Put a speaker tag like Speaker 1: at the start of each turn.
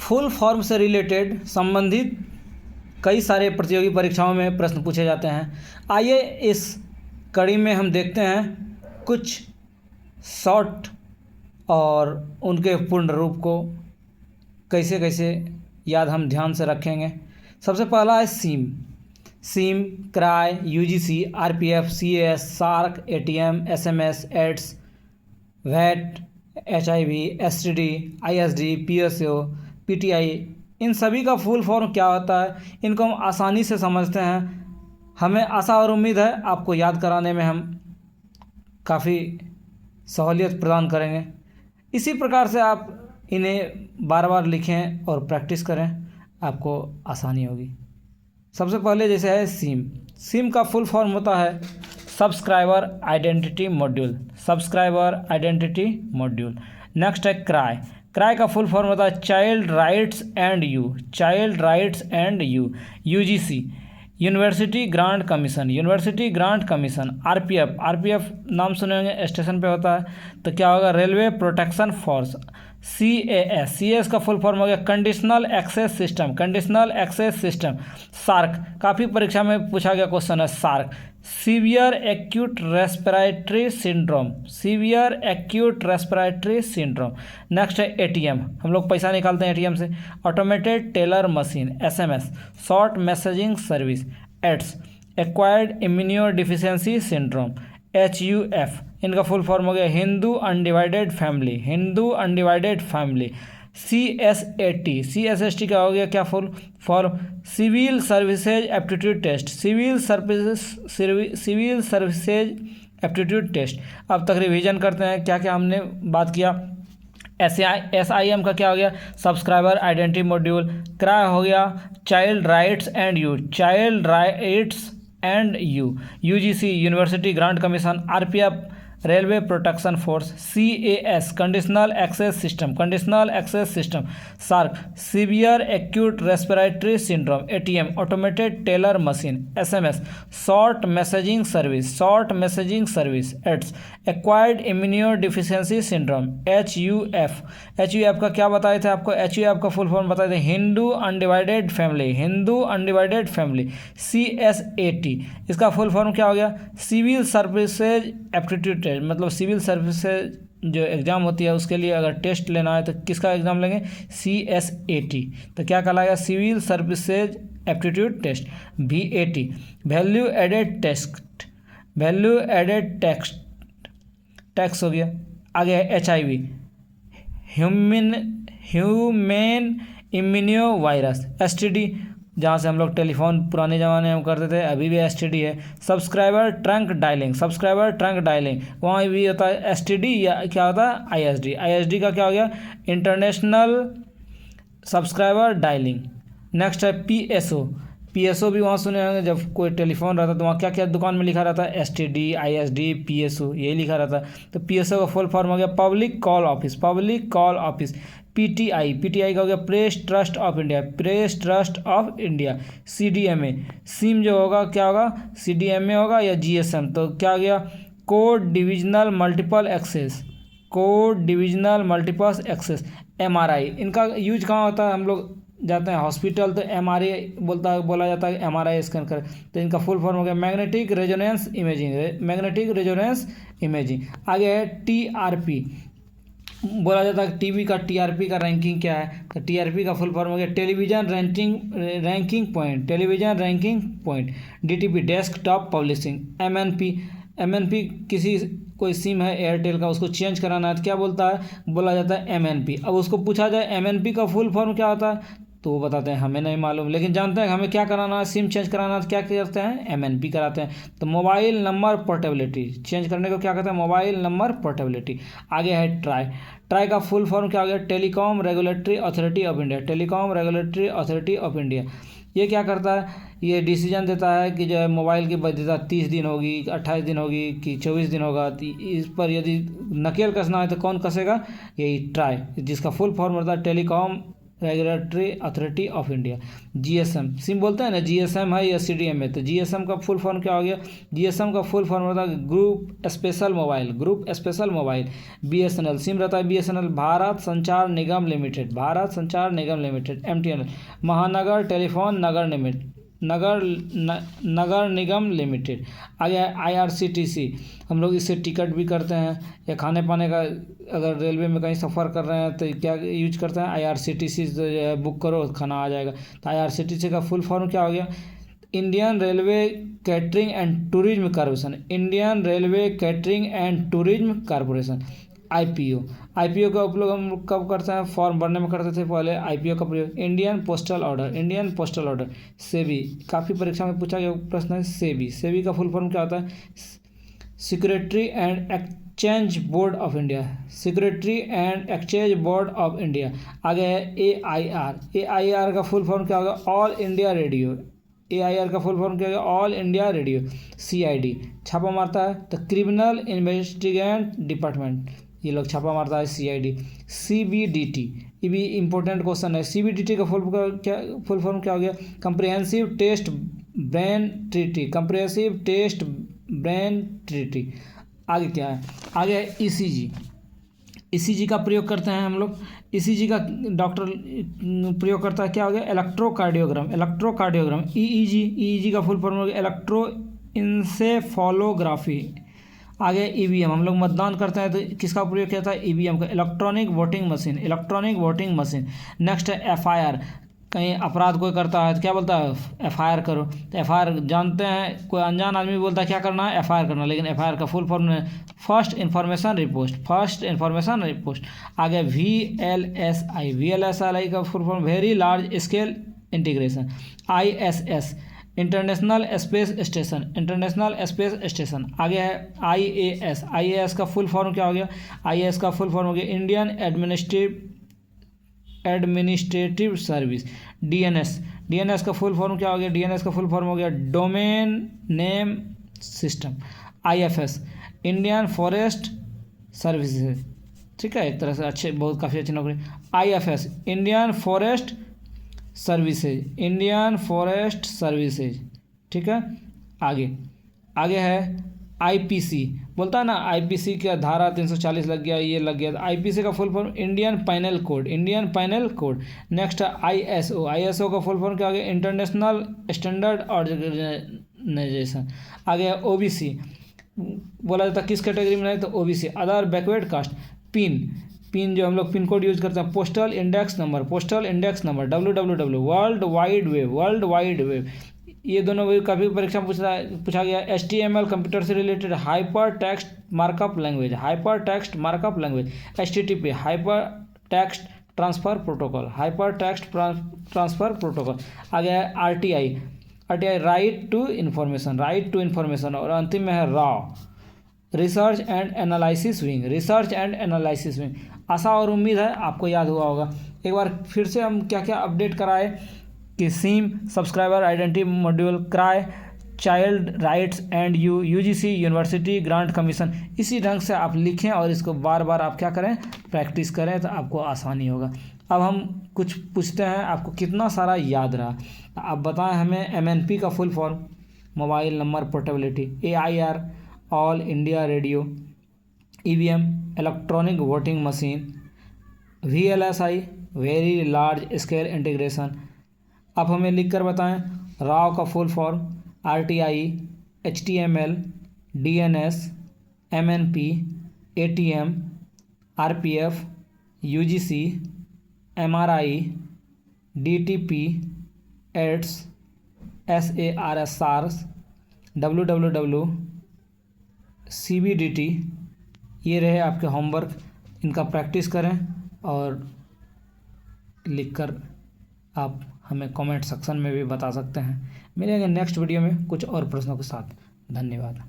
Speaker 1: Full form से related संबंधित कई सारे प्रतियोगी परीक्षाओं में प्रश्न पूछे जाते हैं। आइए इस कड़ी में हम देखते हैं कुछ शॉर्ट और उनके पूर्ण रूप को कैसे कैसे याद हम ध्यान से रखेंगे। सबसे पहला है SIM, CRY, UGC, RPF, CS, SAARC, ATM, SMS, AIDS, VAT, HIV, STD, ISD, PSO, PTI, इन सभी का फुल फॉर्म क्या होता है, इनको हम आसानी से समझते हैं। हमें आशा और उम्मीद है आपको याद कराने में हम काफ़ी सहूलियत प्रदान करेंगे। इसी प्रकार से आप इन्हें बार बार लिखें और प्रैक्टिस करें, आपको आसानी होगी। सबसे पहले जैसे है सीम का फुल फॉर्म होता है सब्सक्राइबर आइडेंटिटी मॉड्यूल। नेक्स्ट है क्राई का फुल फॉर्म होता है child rights and you. UGC university grant commission. RPF नाम सुने होंगे, स्टेशन पे होता है, तो क्या होगा, रेलवे प्रोटेक्शन फोर्स। सीएस का फुल फॉर्म हो गया कंडीशनल एक्सेस सिस्टम। सार्क काफ़ी परीक्षा में पूछा गया क्वेश्चन है, SARS severe acute respiratory syndrome. Next है एटीएम, हम लोग पैसा निकालते हैं एटीएम से। Automated teller machine, SMS short messaging service. AIDS acquired immunodeficiency syndrome. HUF इनका फुल फॉर्म हो गया हिंदू अनडिवाइडेड फैमिली। सीएसएसटी का हो गया क्या full form, civil services aptitude test. अब तक रिवीजन करते हैं क्या क्या हमने बात किया। SIM का क्या हो गया, सब्सक्राइबर आइडेंटिटी मॉड्यूल। क्राई हो गया child rights and you. UGC university grant commission. RPF railway protection force. CAS conditional access system. SARS severe acute respiratory syndrome. ATM automated teller machine. SMS short messaging service. AIDS acquired immunodeficiency syndrome. HUF का क्या बताए थे आपको, HUF का full form बताए थे Hindu undivided family. CSAT इसका full form क्या हो गया, सिविल सर्विसेज एप्टीट्यूड टेस्ट, मतलब सिविल सर्विसेज जो एग्ज़ाम होती है उसके लिए अगर टेस्ट लेना है तो किसका एग्ज़ाम लेंगे, CSAT, तो क्या कहलाएगा, civil services aptitude test. VAT value added tax हो गया। आगे है HIV human immuno virus. STD जहाँ से हम लोग टेलीफोन पुराने ज़माने में करते थे, अभी भी STD है। सब्सक्राइबर ट्रंक डायलिंग वहाँ भी होता है STD, या क्या होता है ISD का क्या हो गया, इंटरनेशनल सब्सक्राइबर डायलिंग। नेक्स्ट है PSO भी वहाँ सुने होंगे, जब कोई टेलीफोन रहता तो वहाँ क्या क्या दुकान में लिखा रहता है, STD ISD PSO यही लिखा रहता है। तो PSO का फुल फॉर्म हो गया पब्लिक कॉल ऑफिस। PTI का हो गया press trust of India. CDMA SIM जो होगा क्या होगा, CDMA होगा या GSM, तो क्या हो गया, code divisional multiple access. MRI इनका यूज कहाँ होता है, हम लोग जाते हैं हॉस्पिटल तो MRI बोला जाता है MRI स्कैन करें, तो इनका फुल फॉर्म हो गया मैग्नेटिक रेजोनेंस इमेजिंग। आगे है TRP, बोला जाता है टीवी का TRP का रैंकिंग क्या है, तो TRP का फुल फॉर्म हो गया television ranking point. DTP desktop publishing. MNP कोई सिम है एयरटेल का, उसको चेंज कराना है तो क्या बोला जाता है MNP। अब उसको पूछा जाए MNP का फुल फॉर्म क्या होता है, तो वो बताते हैं हमें नहीं मालूम, लेकिन जानते हैं हमें क्या कराना है, सिम चेंज कराना है तो क्या करते हैं, MNP कराते हैं। तो मोबाइल नंबर पोर्टेबिलिटी चेंज करने को क्या कहते हैं, मोबाइल नंबर पोर्टेबिलिटी। आगे है ट्राई का फुल फॉर्म क्या हो गया, telecom regulatory authority of India. ये क्या करता है, ये डिसीजन देता है कि जो है मोबाइल की वैधता 30 दिन होगी, 28 दिन होगी कि 24 दिन होगा। तो इस पर यदि नकेल कसना है तो कौन कसेगा, यही ट्राई, जिसका फुल फॉर्म होता है telecom regulatory authority of India. GSM SIM बोलते हैं ना, जीएसएम है या सीडीएम है, तो जीएसएम का फुल फॉर्म क्या हो गया? जीएसएम का फुल फॉर्म होता है group special mobile, group special mobile. BSNL SIM रहता है बीएसएनएल, भारत संचार निगम लिमिटेड, भारत संचार निगम लिमिटेड। एमटीएनएल महानगर टेलीफोन नगर निगम लिमिटेड। आगे आईआरसीटीसी, हम लोग इससे टिकट भी करते हैं या खाने पाने का, अगर रेलवे में कहीं सफ़र कर रहे हैं तो क्या यूज करते हैं? आईआरसीटीसी बुक करो खाना आ जाएगा। तो आईआरसीटीसी का फुल फॉर्म क्या हो गया? Indian railway catering and tourism corporation, Indian railway catering and tourism corporation. IPO का उपयोग हम लोग कब करते हैं? फॉर्म भरने में करते थे पहले आईपीओ का प्रयोग। Indian postal order. सेबी, काफ़ी परीक्षा में पूछा गया प्रश्न है सेबी का फुल फॉर्म क्या होता है? Security and exchange board of India, security and exchange board of India. आगे है एआईआर का फुल फॉर्म क्या होगा? All India radio. एआईआर का फुल फॉर्म क्या होगा? All India radio. सीआईडी छापा मारता है तो क्रिमिनल इन्वेस्टिगेट डिपार्टमेंट, ये लोग छापा मारता है सीआईडी। सीबीडीटी, ये भी इम्पोर्टेंट क्वेश्चन है। सीबीडीटी का फुल फॉर्म क्या हो गया? Comprehensive test brain treaty, comprehensive test brain treaty. आगे क्या है? आगे है ईसीजी का प्रयोग करते हैं हम लोग। ईसीजी का डॉक्टर प्रयोग करता है, क्या हो गया? इलेक्ट्रोकार्डियोग्राम। ईईजी का फुल फॉर्म हो गया इलेक्ट्रो इंसेफेलोग्राफी। आगे ईवीएम, हम लोग मतदान करते हैं तो किसका प्रयोग किया था? ईवीएम का, इलेक्ट्रॉनिक वोटिंग मशीन। नेक्स्ट है एफआईआर, कहीं अपराध कोई करता है तो क्या बोलता है? एफआईआर करो। तो एफआईआर जानते हैं, कोई अनजान आदमी बोलता है क्या करना है? एफआईआर करना, लेकिन एफआईआर का फुल फॉर्म है फर्स्ट इन्फॉर्मेशन रिपोस्ट। आगे वीएलएसआई का full form very large scale integration. ISS international space station. आगे है आईएएस का फुल फॉर्म क्या हो गया? आईएएस का फुल फॉर्म हो गया इंडियन एडमिनिस्ट्रेटिव सर्विस। डीएनएस का फुल फॉर्म क्या हो गया? डीएनएस का फुल फॉर्म हो गया domain name system. IFS Indian forest services, ठीक है, एक तरह से काफ़ी अच्छी नौकरी। आईएफएस इंडियन फॉरेस्ट सर्विसेज, ठीक है। आगे है आईपीसी, बोलता है ना आईपीसी का धारा 340 लग गया, ये लग गया। आईपीसी का full form Indian penal code. Next है आईएसओ का फुल फॉर्म क्या हो गया? International standard organization. आगे है ओबीसी, बोला जाता है किस कैटेगरी में है? तो OBC, other backward caste. Pin जो हम लोग पिन कोड यूज करते हैं, postal index number, www, world wide web, ये दोनों भी काफ़ी परीक्षा में पूछा गया। HTML कंप्यूटर से related, hyper text markup language, HTTP hyper text transfer protocol. आगे है RTI राइट टू इन्फॉर्मेशन। और अंतिम में है रॉ रिसर्च एंड एनालिसिस विंग। आशा और उम्मीद है आपको याद हुआ होगा। एक बार फिर से हम क्या क्या अपडेट कराए कि सिम सब्सक्राइबर आइडेंटिटी मॉड्यूल कराए, child rights and UGC university grant commission. इसी ढंग से आप लिखें और इसको बार बार आप क्या करें? प्रैक्टिस करें, तो आपको आसानी होगा। अब हम कुछ पूछते हैं, आपको कितना सारा याद रहा? आप बताएं हमें। MNP का full form mobile number portability. AIR all India radio. EVM electronic voting machine. VLSI very large scale integration. आप हमें लिख कर बताएं। राव का full form RTI, HTML, DNS, MNP, ATM, RPF, UGC, MRI, DTP, AIDS, SARS, WWW, CBDT। ये रहे आपके homework, इनका प्रैक्टिस करें और लिखकर आप हमें कमेंट सेक्शन में भी बता सकते हैं। मिलेंगे नेक्स्ट वीडियो में कुछ और प्रश्नों के साथ। धन्यवाद।